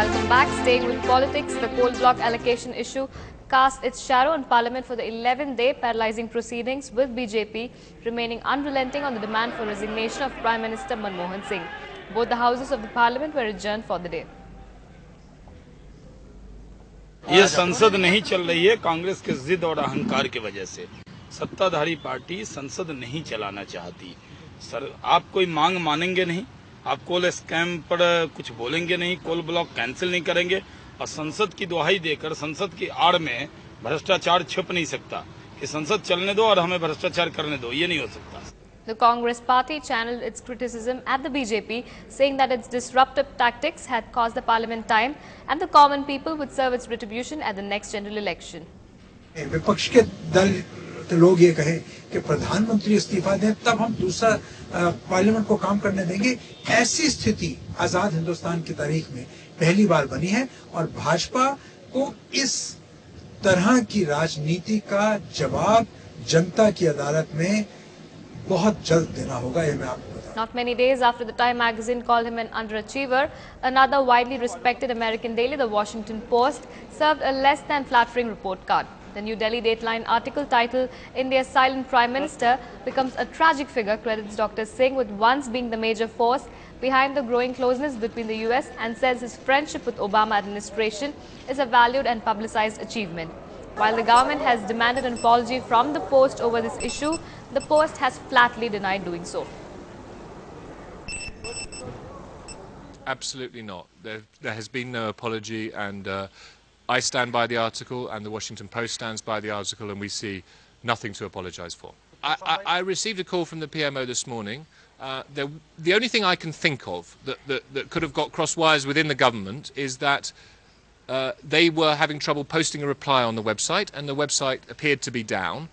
Welcome back. Staying with politics, the coal block allocation issue cast its shadow on Parliament for the 11th day, paralysing proceedings, with BJP remaining unrelenting on the demand for resignation of Prime Minister Manmohan Singh. Both the houses of the Parliament were adjourned for the day. ये संसद नहीं चल रही है कांग्रेस के जिद और अहंकार की वजह से। सत्ताधारी पार्टी संसद नहीं चलाना चाहती। सर, आप कोई मांग मानेंगे नहीं, आप कोल स्कैम पर कुछ बोलेंगे नहीं, कोल ब्लॉक कैंसिल नहीं करेंगे और संसद की दुहाई देकर संसद की आड़ में भ्रष्टाचार छिप नहीं सकता कि संसद चलने दो और हमें भ्रष्टाचार करने दो, ये नहीं हो सकता। The Congress party channeled its criticism at the BJP, saying that its disruptive tactics had caused the parliament time and the common people would serve its retribution at the next general election. विपक्ष के दल लोग ये कहे कि प्रधानमंत्री इस्तीफा दें तब हम दूसरा पार्लियामेंट को काम करने देंगे। ऐसी स्थिति आजाद हिंदुस्तान की तारीख में पहली बार बनी है और भाजपा को इस तरह की राजनीति का जवाब जनता की अदालत में बहुत जल्द देना होगा, ये मैं आपको बता। Not many days after the Time magazine called him an underachiever, another widely respected American daily, the Washington Post, served a less than flattering report card. The New Delhi Dateline article titled "India's Silent Prime Minister Becomes a Tragic Figure" credits Dr. Singh with once being the major force behind the growing closeness between the US and says his friendship with Obama administration is a valued and publicized achievement. While the government has demanded an apology from the Post over this issue, the Post has flatly denied doing so. Absolutely not. There has been no apology, and I stand by the article and the Washington Post stands by the article, and we see nothing to apologise for. I received a call from the PMO this morning. The only thing I can think of that could have got cross wires within the government is that they were having trouble posting a reply on the website, and the website appeared to be down.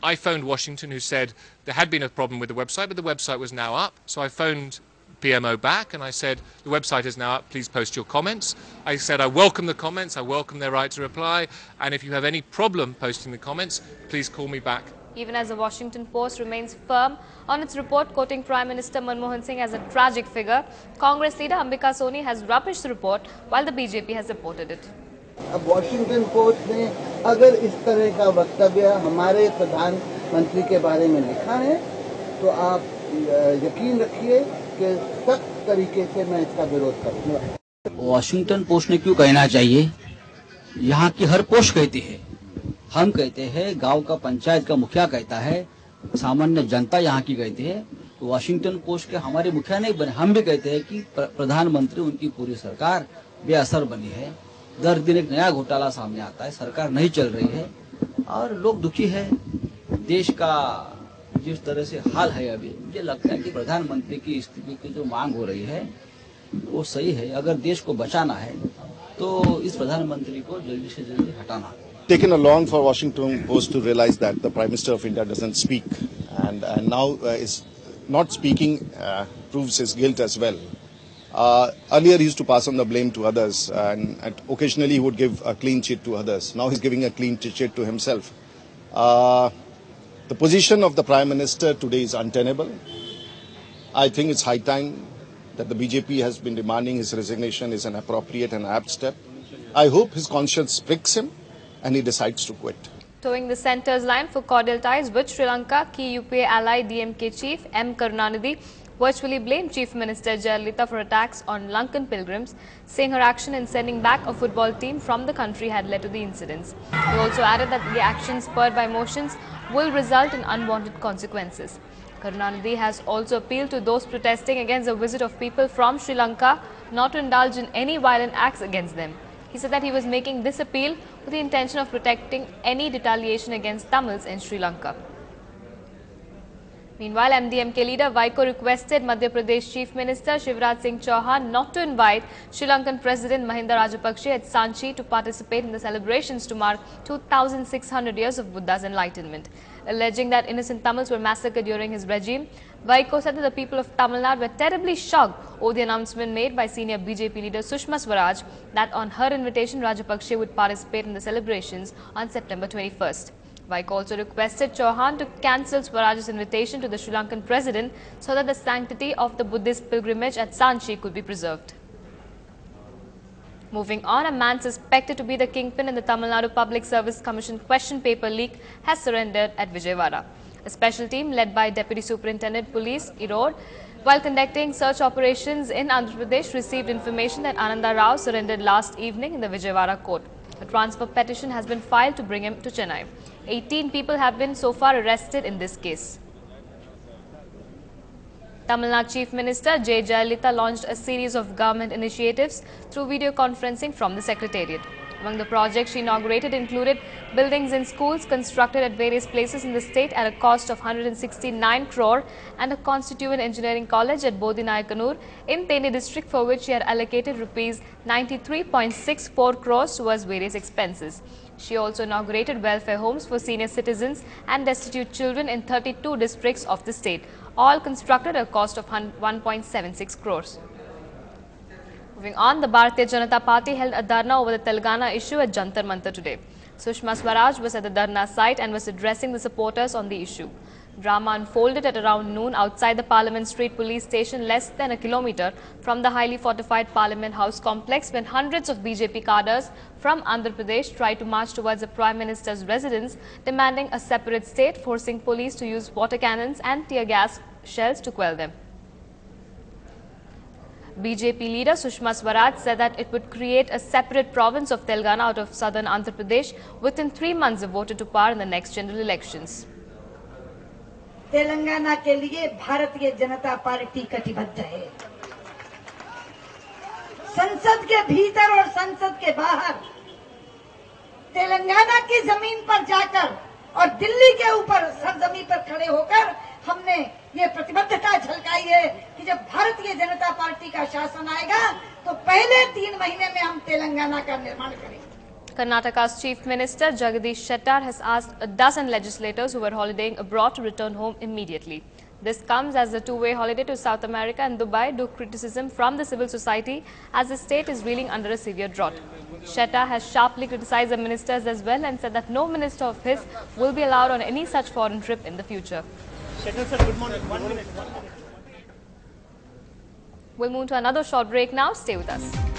I phoned Washington, who said there had been a problem with the website, but the website was now up. So I phoned PMO back and I said, the website is now up, please post your comments. I said, I welcome the comments, I welcome their right to reply, and if you have any problem posting the comments, please call me back. Even as the Washington Post remains firm on its report quoting Prime Minister Manmohan Singh as a tragic figure, Congress leader Ambika Soni has rubbished the report while the BJP has supported it. अब Washington post ने अगर इस तरह का वक्तव्य हमारे प्रधानमंत्री के बारे में लिखा है तो आप यकीन रखिए कि सख्त तरीके से मैं इसका विरोध करूंगा। वॉशिंगटन पोस्ट ने क्यों कहना चाहिए? यहाँ की हर पोस्ट कहती है, हम कहते हैं, गांव का पंचायत का मुखिया कहता है, सामान्य जनता यहाँ की कहती है। तो वॉशिंगटन पोस्ट के हमारे मुखिया नहीं बने, हम भी कहते हैं कि प्रधानमंत्री उनकी पूरी सरकार बेअसर बनी है। दर दिन एक नया घोटाला सामने आता है, सरकार नहीं चल रही है और लोग दुखी है। देश का जिस तरह से हाल है अभी, मुझे लगता है कि प्रधानमंत्री की इस्तीफे की जो मांग हो रही है वो सही है। अगर देश को बचाना है तो इस प्रधानमंत्री को जल्दी से जल्दी हटाना। Taken a long for Washington Post to realize that the Prime Minister of India doesn't speak, and now is not speaking proves his guilt as well. Earlier he used to pass on the blame to others, and occasionally he would give a clean sheet to others. Now he's giving a clean sheet to himself. The position of the Prime Minister today is untenable. I think it's high time that the BJP has been demanding his resignation is an appropriate and apt step. I hope his conscience pricks him and he decides to quit. Towing the centre's line for cordial ties with Sri Lanka, key UPA ally DMK chief M. Karunanidhi virtually blamed Chief Minister Jayalalitha for attacks on Lankan pilgrims, saying her action in sending back a football team from the country had led to the incidents. He also added that the actions spurred by emotions will result in unwanted consequences. Karunanidhi has also appealed to those protesting against the visit of people from Sri Lanka not to indulge in any violent acts against them. He said that he was making this appeal with the intention of protecting any retaliation against Tamils in Sri Lanka. Meanwhile, MDMK leader Vaiko requested Madhya Pradesh Chief Minister Shivraj Singh Chauhan not to invite Sri Lankan President Mahinda Rajapakse at Sanchi to participate in the celebrations to mark 2,600 years of Buddha's enlightenment. Alleging that innocent Tamils were massacred during his regime, Vaiko said that the people of Tamil Nadu were terribly shocked over the announcement made by senior BJP leader Sushma Swaraj that on her invitation Rajapakse would participate in the celebrations on September 21st. Vaik also requested Chauhan to cancel Swaraj's invitation to the Sri Lankan president so that the sanctity of the Buddhist pilgrimage at Sanchi could be preserved. Moving on, a man suspected to be the kingpin in the Tamil Nadu Public Service Commission question paper leak has surrendered at Vijayawada. A special team led by Deputy Superintendent Police Erode, while conducting search operations in Andhra Pradesh, received information that Ananda Rao surrendered last evening in the Vijayawada court. A transfer petition has been filed to bring him to Chennai. 18 people have been so far arrested in this case. Tamil Nadu Chief Minister J. Jayalalitha launched a series of government initiatives through video conferencing from the Secretariat. Among the projects she inaugurated included buildings in schools constructed at various places in the state at a cost of 169 crore and a constituent engineering college at Bodhinayakanur in Theni district, for which she had allocated rupees 93.64 crores towards various expenses. She also inaugurated welfare homes for senior citizens and destitute children in 32 districts of the state, all constructed at a cost of 1.76 crores. Moving on, the Bharatiya Janata Party held a dharna over the Telangana issue at Jantar Mantar today. Sushma Swaraj was at the dharna site and was addressing the supporters on the issue. Drama unfolded at around noon outside the Parliament Street police station, less than a kilometre from the highly fortified Parliament House complex, when hundreds of BJP cadres from Andhra Pradesh tried to march towards the Prime Minister's residence, demanding a separate state, forcing police to use water cannons and tear gas shells to quell them. BJP leader Sushma Swaraj said that it would create a separate province of Telangana out of southern Andhra Pradesh within 3 months if voted to power in the next general elections. Telangana के लिए Bharatiya Janata party कटिबद्ध है। संसद के भीतर और संसद के बाहर तेलंगाना की जमीन पर जाकर और दिल्ली के ऊपर सरजमी पर खड़े होकर हमने ये प्रतिबद्धता झलकाई है कि जब भारतीय जनता पार्टी का शासन आएगा तो पहले 3 महीने में हम तेलंगाना का निर्माण करेंगे। Karnataka's Chief Minister Jagadish Shettar has asked a dozen legislators who were holidaying abroad to return home immediately. This comes as the two-way holiday to South America and Dubai drew criticism from the civil society as the state is reeling under a severe drought. Shettar has sharply criticized the ministers as well and said that no minister of his will be allowed on any such foreign trip in the future. Shettar sir, good morning. 1 minute. We'll move to another short break now. Stay with us.